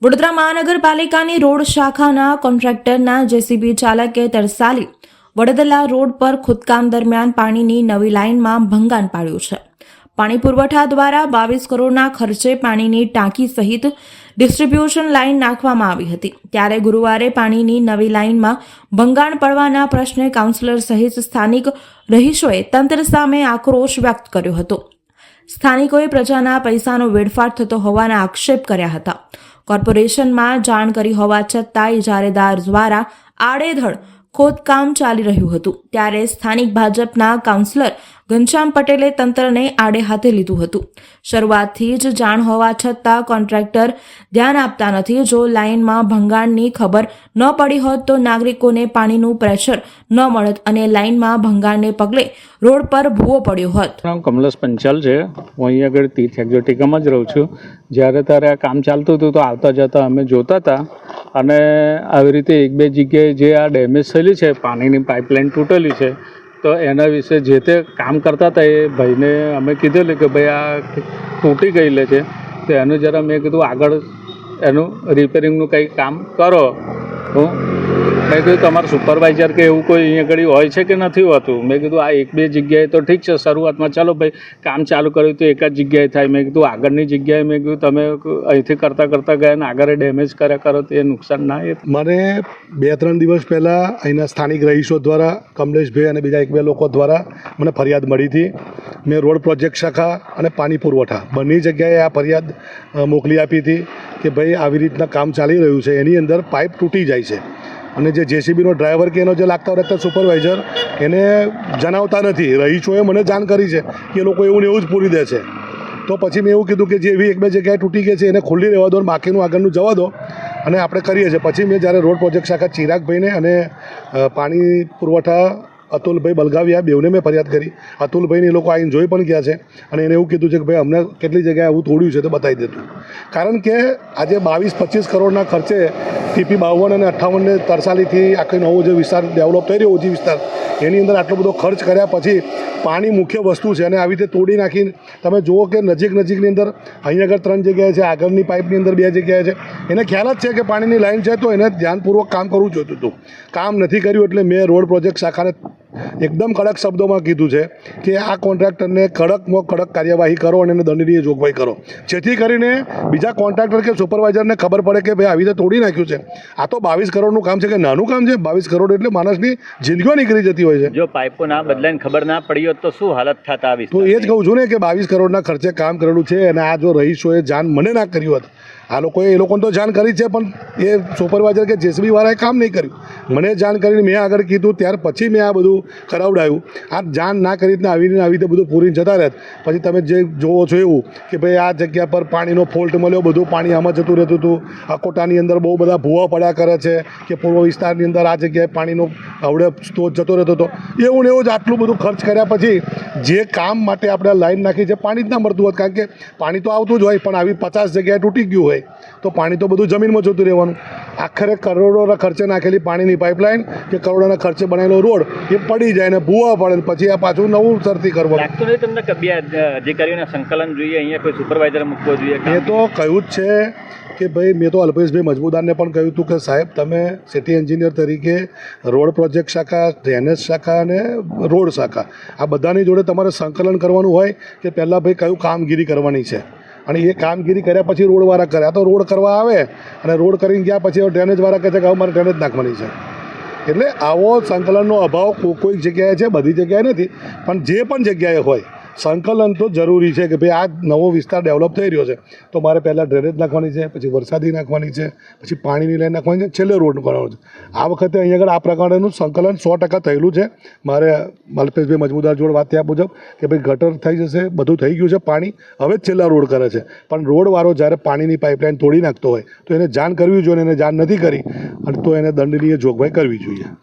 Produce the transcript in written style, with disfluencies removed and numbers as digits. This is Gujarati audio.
વડોદરા મહાનગરપાલિકાની રોડ શાખાના કોન્ટ્રાક્ટરના જેસીબી ચાલકે તરસાલી વડોદરા રોડ પર ખોદકામ દરમિયાન પાણીની નવી લાઇનમાં ભંગાણ પાડ્યું છે. પાણી પુરવઠા દ્વારા 22 કરોડના ખર્ચે પાણીની ટાંકી સહિત ડિસ્ટ્રીબ્યુશન લાઇન નાખવામાં આવી હતી. ત્યારે ગુરુવારે પાણીની નવી લાઇનમાં ભંગાણ પડવાના પ્રશ્ને કાઉન્સિલર સહિત સ્થાનિક રહીશોએ તંત્ર સામે આક્રોશ વ્યક્ત કર્યો હતો. સ્થાનિકોએ પ્રજાના પૈસાનો વેડફાટ થતો હોવાના આક્ષેપ કર્યા હતા. કોર્પોરેશનમાં જાણ કરી હોવા છતાં ઇજારેદાર દ્વારા આડેધડ ખોદકામ ચાલી રહ્યું હતું. ત્યારે સ્થાનિક ભાજપના કાઉન્સિલર ઘનશ્યામ પટેલે તંત્રને આડે હાથે લીધું હતું. શરૂઆતથી જ જાણ હોવા છતાં કોન્ટ્રાક્ટર ધ્યાન આપતા નથી. જો લાઇનમાં ભંગાણની ખબર ન પડી હોત તો નાગરિકોને પાણીનું પ્રેશર ન મળત અને લાઇનમાં ભંગાણને પગલે રોડ પર ભૂવો પડ્યો હોત. નામ કમલેશ પંચાલ છે. હું અહીં આગળ તીર્થ એક્ઝોટિકામાં જ રહું છું. જ્યારે ત્યારે આ કામ ચાલતું હતું તો આવતા જતા અમે જોતા હતા અને આવી રીતે એક બે જગ્યાએ જે આ ડેમેજ થયેલી છે, પાણીની પાઇપલાઇન તૂટેલી છે, તો એના વિશે જે તે કામ કરતા હતા એ ભાઈને અમે કીધેલું કે ભાઈ આ તૂટી ગયેલી છે, તો એનું જરા મેં કીધું આગળ એનું રિપેરિંગનું કંઈ કામ કરો. મેં કીધું તમારું સુપરવાઇઝર કે એવું કોઈ અહીંયા આગળ હોય છે કે નથી હોતું. મેં કીધું આ એક બે જગ્યાએ તો ઠીક છે, શરૂઆતમાં ચાલો ભાઈ કામ ચાલુ કર્યું તો એક જ જગ્યાએ થાય. મેં કીધું આગળની જગ્યાએ મેં કીધું તમે અહીંથી કરતાં ગયા ને આગળ ડેમેજ કર્યા કરો તો એ નુકસાન ના એ. મને 2-3 દિવસ પહેલાં અહીંના સ્થાનિક રહીશો દ્વારા કમલેશભાઈ અને બીજા 1-2 લોકો દ્વારા મને ફરિયાદ મળી હતી. મેં રોડ પ્રોજેક્ટ શાખા અને પાણી પુરવઠા બંને જગ્યાએ આ ફરિયાદ મોકલી આપી હતી કે ભાઈ આવી રીતના કામ ચાલી રહ્યું છે, એની અંદર પાઇપ તૂટી જાય છે અને જે જેસીબીનો ડ્રાઈવર કે એનો જે લાગતા સુપરવાઇઝર એને જણાવતા નથી. રહીશોએ મને જાણ કરી છે કે એ લોકો એવું ને એવું જ પૂરી દે છે. તો પછી મેં એવું કીધું કે જે એવી 1-2 જગ્યાએ તૂટી ગઈ છે એને ખુલ્લી રહેવા દો, બાકીનું આગળનું જવા દો અને આપણે કરીએ છીએ. પછી મેં જ્યારે રોડ પ્રોજેક્ટ શાખા ચિરાગભાઈને અને પાણી પુરવઠા અતુલભાઈ બલગાવિયા બેઉને મેં ફરિયાદ કરી. અતુલભાઈને એ લોકો આવીને જોઈ પણ ગયા છે અને એને એવું કીધું છે કે ભાઈ અમને કેટલી જગ્યાએ આવું તોડ્યું છે તો બતાવી દેતું. કારણ કે આજે 22-25 કરોડના ખર્ચે TP 52 અને 58 તરસાલીથી આખો નવો જે વિસ્તાર ડેવલપ થઈ રહ્યો ઓજી વિસ્તાર, એની અંદર આટલો બધો ખર્ચ કર્યા પછી પાણી મુખ્ય વસ્તુ છે અને આવી રીતે તોડી નાખીને તમે જુઓ કે નજીકની અંદર અહીં આગળ 3 જગ્યાએ છે, આગળની પાઇપની અંદર 2 જગ્યાએ છે. એને ખ્યાલ જ છે કે પાણીની લાઈન છે તો એને ધ્યાનપૂર્વક કામ કરવું જોઈતું હતું. કામ નથી કર્યું એટલે મેં રોડ પ્રોજેક્ટ શાખાને એકદમ કડક શબ્દોમાં કીધું છે કે આ કોન્ટ્રાક્ટરને કડકમાં કડક કાર્યવાહી કરો અને એને દંડનીય જોગવાઈ કરો, જેથી કરીને બીજા કોન્ટ્રાક્ટર કે સુપરવાઇઝરને ખબર પડે કે ભાઈ આવી રીતે તોડી નાખ્યું છે. આ તો 22 કરોડનું કામ છે કે નાનું કામ છે? 22 કરોડ એટલે માણસની જિંદગીઓ નીકળી જતી હોય છે. જો પાઇપો ના બદલાઈને ખબર ના પડી હોત તો શું હાલત થાત આવી? તો એ જ કહું છું ને કે 22 કરોડના ખર્ચે કામ કરેલું છે અને આ જો રહીશોએ જાણ મને ના કર્યું હોત, આ લોકોએ એ લોકોને તો જાણ કરી છે પણ એ સુપરવાઇઝર કે જેસીબી વાળાએ કામ નહીં કર્યું. મને જાણ કરીને મેં આગળ કીધું ત્યાર પછી મેં આ બધું કરાવડાવ્યું. આ જાણ ના કરીને આવી રીતે બધું પૂરીને જતા રહે. પછી તમે જે જોવો છો એવું કે ભાઈ આ જગ્યા પર પાણીનો ફોલ્ટ મળ્યો, બધું પાણી આમાં જતું રહેતું હતું. અકોટાની અંદર બહુ બધા ભૂવા પડ્યા કરે છે કે પૂર્વ વિસ્તારની અંદર આ જગ્યાએ પાણીનો આવડે સ્ત્રોત જતો રહેતો હતો. એવું ને એવું જ આટલું બધું ખર્ચ કર્યા પછી જે કામ માટે આપણે લાઈન નાખી છે પાણી જ ના મળતું હોત. કારણ કે પાણી તો આવતું જ હોય પણ આવી 50 જગ્યાએ તૂટી ગયું હોય તો પાણી તો બધું જમીનમાં જતું રહેવાનું. આખરે કરોડોના ખર્ચે નાખેલી પાણીની પાઇપલાઇન કે કરોડોના ખર્ચે બનાવેલો રોડ એ પડી જાય ને ભૂવા પડે પછી આ પાછું નવું સરથી કરવાનું. લાગતું નહીં તમને કે બે અધિકારીઓના સંકલન જોઈએ, અહીંયા કોઈ સુપરવાઇઝર મૂકવો જોઈએ? એ તો કહ્યું જ છે કે ભાઈ મેં તો અલ્પેશભાઈ મજમુદારને પણ કહ્યું હતું કે સાહેબ તમે સિટી એન્જિનિયર તરીકે રોડ પ્રોજેક્ટ શાખા, ડ્રેનેજ શાખા અને રોડ શાખા આ બધાની જોડે તમારે સંકલન કરવાનું હોય કે પહેલાં ભાઈ કયું કામગીરી કરવાની છે અને એ કામગીરી કર્યા પછી રોડવાળા કરે. આ તો રોડ કરવા આવે અને રોડ કરીને ગયા પછી ડ્રેનેજવાળા કહે છે કે હવે મારે ડ્રેનેજ નાખવાની છે. એટલે આવો સંકલનનો અભાવ કોઈક જગ્યાએ છે, બધી જગ્યાએ નથી, પણ જે પણ જગ્યાએ હોય સંકલન તો જરૂરી છે કે ભાઈ આ નવો વિસ્તાર ડેવલપ થઈ રહ્યો છે તો મારે પહેલાં ડ્રેનેજ નાખવાની છે, પછી વરસાદી નાખવાની છે, પછી પાણીની લાઈન નાખવાની છે, છેલ્લે રોડ કરવાનો છે. આ વખતે અહીં આગળ આ પ્રકારનું સંકલન 100% થયેલું છે. મારે અલ્પેશભાઈ મજમુદાર જોડે વાત થયા મુજબ કે ભાઈ ગટર થઈ જશે, બધું થઈ ગયું છે, પાણી હવે જ છેલ્લા રોડ કરે છે. પણ રોડવાળો જ્યારે પાણીની પાઇપલાઇન તોડી નાખતો હોય તો એને જાણ કરવી જોઈએ, એને જાણ નથી કરી અને તો એને દંડનીય જોગવાઈ કરવી જોઈએ.